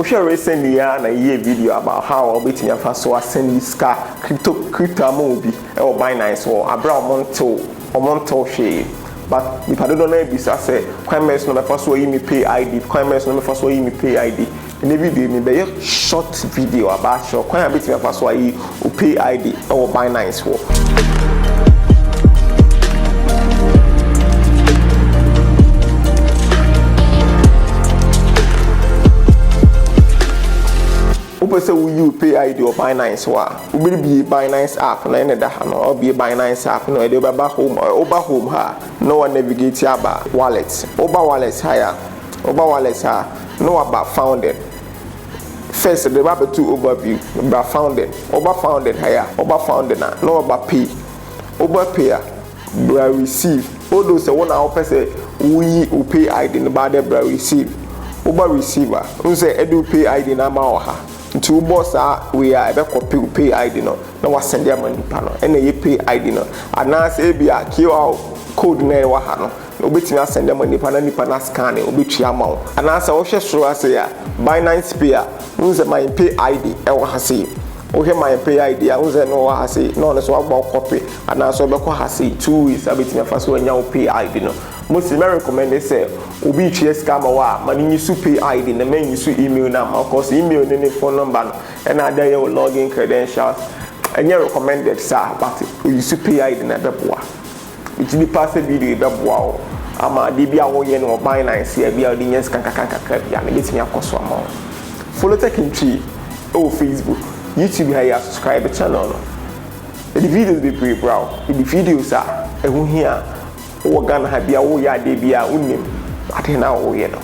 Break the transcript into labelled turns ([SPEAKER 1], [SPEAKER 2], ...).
[SPEAKER 1] share recently na a video about how I'll be to your first so send this crypto movie or Binance or Abra monto share. But if I don't know if I say, Quimers no first way me pay ID, Quimers no first way me pay ID. In the video, me be a short video about your Quimers bit me first way you pay ID or Binance for. Upe say you pay ID or Binance wa. Ubi be Binance app na ene da no or be Binance app no e dey ba home or over home ha. No one navigate aba wallet. Oba wallet higher. Oba wallet ha. No about founded. First the about two overview. About founded. Oba founded higher. Oba founded na. No about pay. Oba payer. Bra receive. All those say one our person we pay ID no ba bra receive. Oba receiver. Unse edu pay ID na ma ha. Two boss we are ebe copy pay ID no na wa send them money pa no ene ye pay ID no anase e bia QR code na wa ha no obetimi send them money pa na nipa na scan e obetu amount anase wo hwe soro ase ya Binance Pay unze my pay ID e wa ha say wo hwe my pay ID a unze no wa ha say no no so wa gba copy anase obekọ ha say 2 weeks abetimi fa so anya wo pay ID no most recommend say obi tue scam wa mani nyisu pay ID na man nyisu email na of course email ne phone number no and other your login credentials and you recommended sir but you use pay ID na beboa it be pass video beboa ama de bia wo ye no Binance ya bia de nyes kanka bia na betimi akoso ama follow tech in tree o Facebook YouTube here subscribe the channel no the videos be pretty bro the videos are ehun here wo Ghana ha bia wo ya de bia unim ade na wo ye no